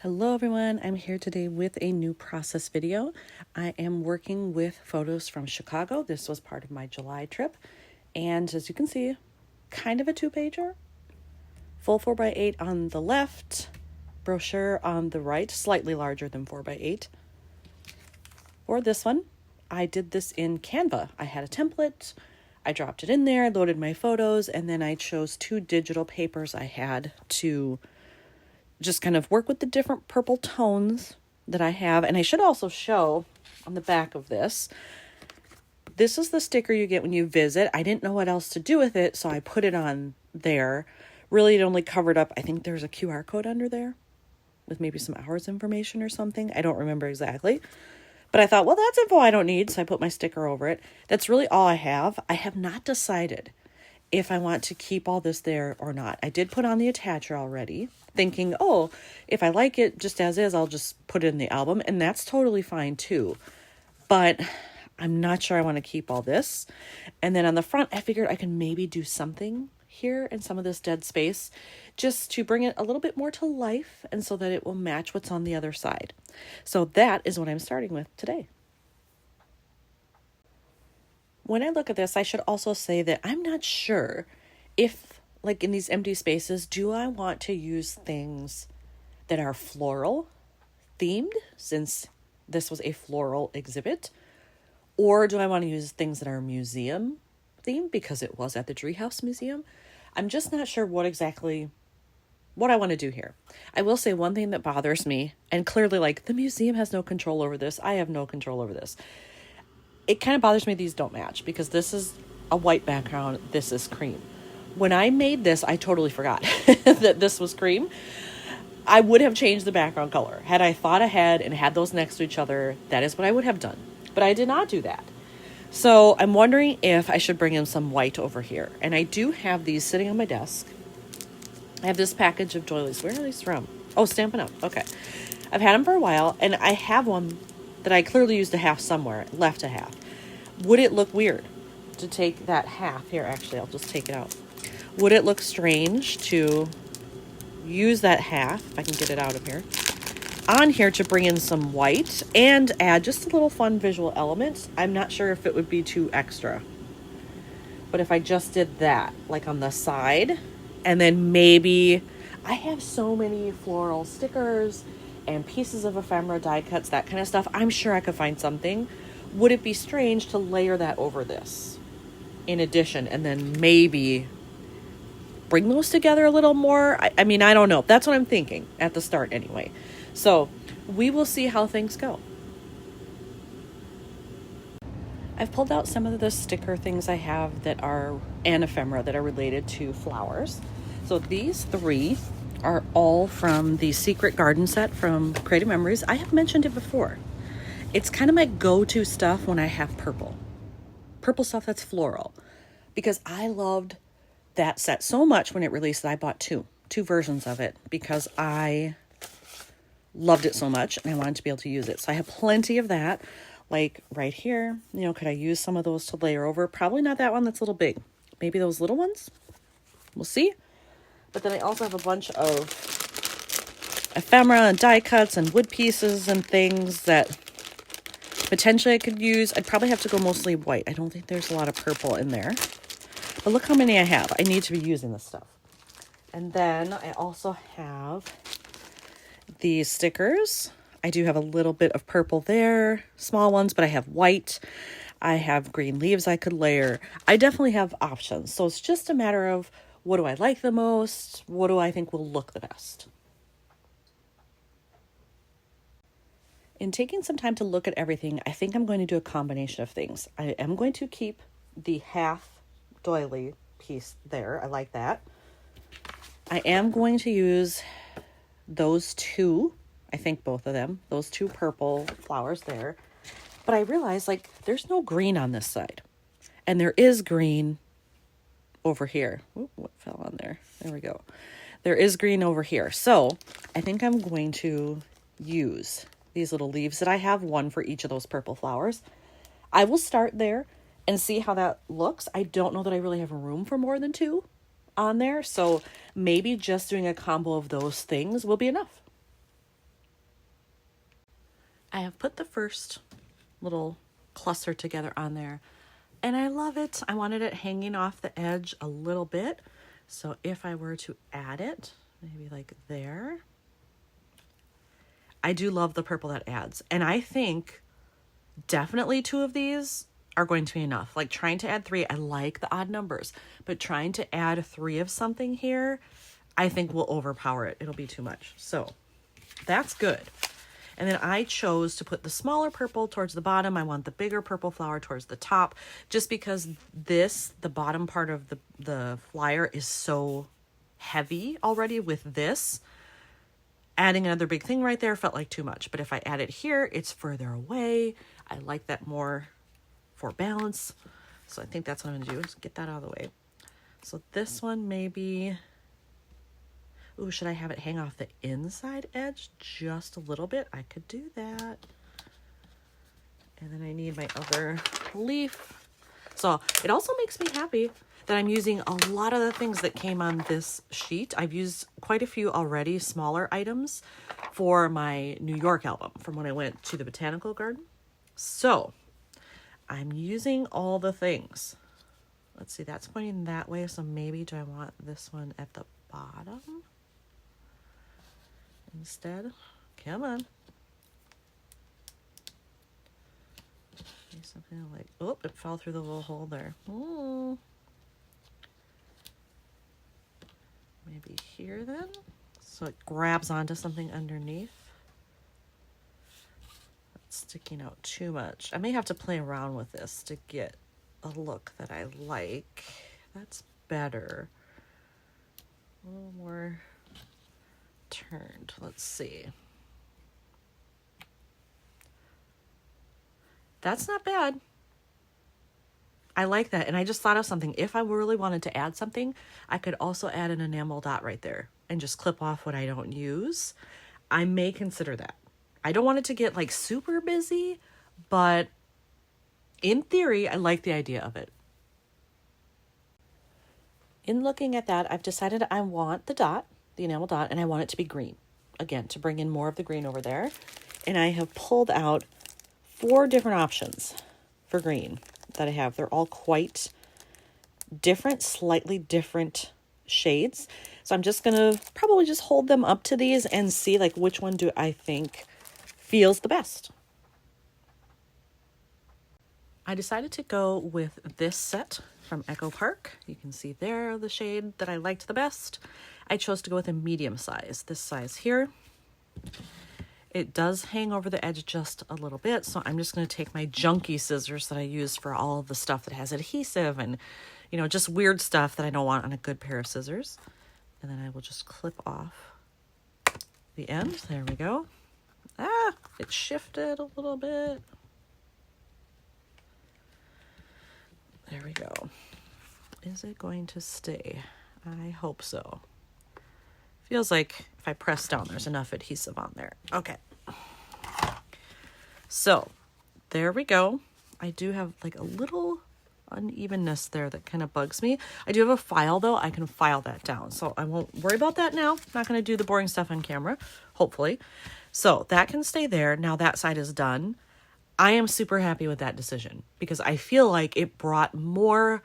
Hello everyone, I'm here today with a new process video. I am working with photos from Chicago. This was part of my July trip. And as you can see, kind of a two-pager. Full 4x8 on the left, brochure on the right, slightly larger than 4x8. For this one, I did this in Canva. I had a template, I dropped it in there, loaded my photos, and then I chose two digital papers I had to just kind of work with the different purple tones that I have. And I should also show on the back of this, this is the sticker you get when you visit. I didn't know what else to do with it, so I put it on there. Really, it only covered up, I think there's a QR code under there with maybe some hours information or something. I don't remember exactly. But I thought, well, that's info I don't need, so I put my sticker over it. That's really all I have. I have not decided if I want to keep all this there or not. I did put on the attacher already, thinking, oh, if I like it just as is, I'll just put it in the album, and that's totally fine too. But I'm not sure I want to keep all this. And then on the front, I figured I can maybe do something here in some of this dead space just to bring it a little bit more to life and so that it will match what's on the other side. So that is what I'm starting with today. When I look at this, I should also say that I'm not sure if, like in these empty spaces, do I want to use things that are floral themed, since this was a floral exhibit, or do I want to use things that are museum themed because it was at the Direhaus Museum? I'm just not sure what I want to do here. I will say one thing that bothers me, and clearly like the museum has no control over this. I have no control over this. It kind of bothers me these don't match because this is a white background. This is cream. When I made this, I totally forgot that this was cream. I would have changed the background color. Had I thought ahead and had those next to each other, that is what I would have done. But I did not do that. So I'm wondering if I should bring in some white over here. And I do have these sitting on my desk. I have this package of doilies. Where are these from? Oh, Stampin' Up. Okay. I've had them for a while, and I have one that I clearly used a half somewhere, left a half. Would it look weird to take that half? Here, actually, I'll just take it out. Would it look strange to use that half, if I can get it out of here, on here to bring in some white and add just a little fun visual element? I'm not sure if it would be too extra. But if I just did that, like on the side, and then maybe I have so many floral stickers and pieces of ephemera, die cuts, that kind of stuff. I'm sure I could find something. Would it be strange to layer that over this in addition and then maybe bring those together a little more? I mean, I don't know. That's what I'm thinking at the start anyway. So we will see how things go. I've pulled out some of the sticker things I have that are an ephemera that are related to flowers. So these three are all from the Secret Garden set from Creative Memories. I have mentioned it before. It's kind of my go-to stuff when I have purple stuff that's floral, because I loved that set so much when it released that I bought two versions of it because I loved it so much and I wanted to be able to use it. So I have plenty of that, like right here. You know, could I use some of those to layer over? Probably not that one, that's a little big. Maybe those little ones. We'll see. But then I also have a bunch of ephemera and die cuts and wood pieces and things that potentially I could use. I'd probably have to go mostly white. I don't think there's a lot of purple in there. But look how many I have. I need to be using this stuff. And then I also have these stickers. I do have a little bit of purple there, small ones, but I have white. I have green leaves I could layer. I definitely have options. So it's just a matter of, what do I like the most? What do I think will look the best? In taking some time to look at everything, I think I'm going to do a combination of things. I am going to keep the half doily piece there. I like that. I am going to use those two, I think both of them, those two purple flowers there. But I realized, like, there's no green on this side. And there is green over here. Ooh, what fell on there? There we go. There is green over here. So I think I'm going to use these little leaves that I have, one for each of those purple flowers. I will start there and see how that looks. I don't know that I really have room for more than two on there, so maybe just doing a combo of those things will be enough. I have put the first little cluster together on there, and I love it. I wanted it hanging off the edge a little bit. So if I were to add it, maybe like there, I do love the purple that adds. And I think definitely 2 of these are going to be enough. Like trying to add 3, I like the odd numbers, but trying to add 3 of something here, I think will overpower it. It'll be too much. So that's good. And then I chose to put the smaller purple towards the bottom. I want the bigger purple flower towards the top, just because the bottom part of the flyer is so heavy already with this. Adding another big thing right there felt like too much. But if I add it here, it's further away. I like that more for balance. So I think that's what I'm gonna do, is get that out of the way. So this one maybe, ooh, should I have it hang off the inside edge just a little bit? I could do that. And then I need my other leaf. So it also makes me happy that I'm using a lot of the things that came on this sheet. I've used quite a few already, smaller items for my New York album from when I went to the botanical garden. So I'm using all the things. Let's see, that's pointing that way. So maybe do I want this one at the bottom instead? Come on. Something like, oh, it fell through the little hole there. Ooh. Maybe here then, so it grabs onto something underneath. That's sticking out too much. I may have to play around with this to get a look that I like. That's better. A little more turned. Let's see. That's not bad. I like that. And I just thought of something. If I really wanted to add something, I could also add an enamel dot right there and just clip off what I don't use. I may consider that. I don't want it to get like super busy, but in theory, I like the idea of it. In looking at that, I've decided I want the dot, the enamel dot, and I want it to be green. Again, to bring in more of the green over there. And I have pulled out 4 different options for green that I have. They're all quite different, slightly different shades. So I'm just going to probably just hold them up to these and see like which one do I think feels the best. I decided to go with this set from Echo Park. You can see there the shade that I liked the best. I chose to go with a medium size, this size here. It does hang over the edge just a little bit, so I'm just going to take my junky scissors that I use for all of the stuff that has adhesive and, you know, just weird stuff that I don't want on a good pair of scissors. And then I will just clip off the end. There we go. Ah, it shifted a little bit. There we go. Is it going to stay? I hope so. Feels like if I press down, there's enough adhesive on there. Okay. So there we go. I do have like a little unevenness there that kind of bugs me. I do have a file though. I can file that down. So I won't worry about that now. I'm not going to do the boring stuff on camera, hopefully. So that can stay there. Now that side is done. I am super happy with that decision because I feel like it brought more,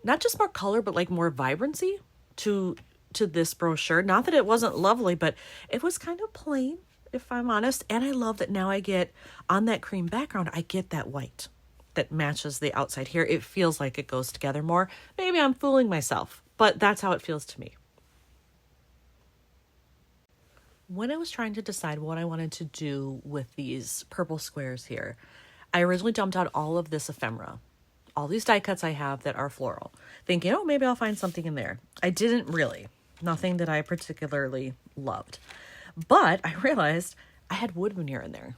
not just more color, but like more vibrancy to this brochure. Not that it wasn't lovely, but it was kind of plain, if I'm honest. And I love that now I get, on that cream background, I get that white that matches the outside here. It feels like it goes together more. Maybe I'm fooling myself, but that's how it feels to me. When I was trying to decide what I wanted to do with these purple squares here, I originally dumped out all of this ephemera. All these die cuts I have that are floral, thinking, oh, maybe I'll find something in there. I didn't really. Nothing that I particularly loved. But I realized I had wood veneer in there.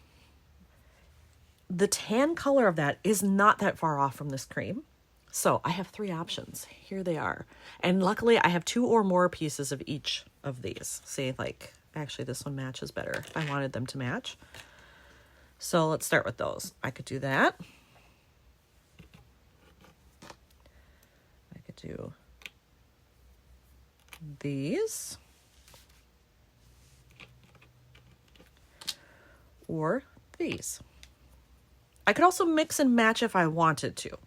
The tan color of that is not that far off from this cream. So I have 3 options. Here they are. And luckily I have 2 or more pieces of each of these. See, like, actually this one matches better. I wanted them to match. So let's start with those. I could do that. I could do these, or these. I could also mix and match if I wanted to,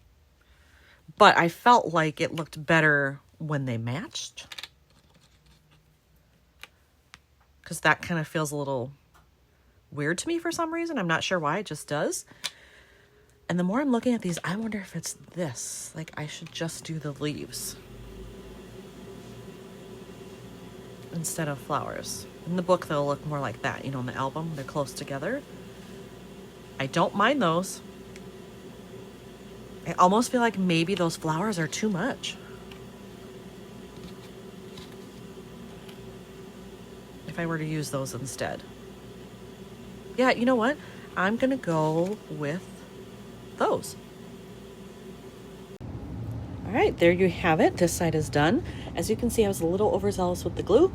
but I felt like it looked better when they matched, because that kind of feels a little weird to me for some reason. I'm not sure why, it just does. And the more I'm looking at these, I wonder if it's this. Like, I should just do the leaves instead of flowers. In the book, they'll look more like that. You know, in the album, they're close together. I don't mind those. I almost feel like maybe those flowers are too much. If I were to use those instead. Yeah, you know what? I'm going to go with those. All right, there you have it. This side is done. As you can see, I was a little overzealous with the glue.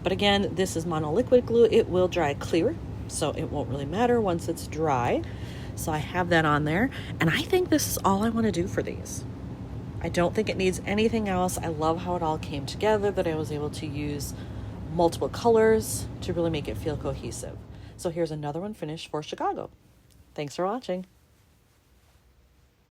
But again, this is monoliquid glue. It will dry clear, so it won't really matter once it's dry. So I have that on there. And I think this is all I want to do for these. I don't think it needs anything else. I love how it all came together, that I was able to use multiple colors to really make it feel cohesive. So here's another one finished for Chicago. Thanks for watching.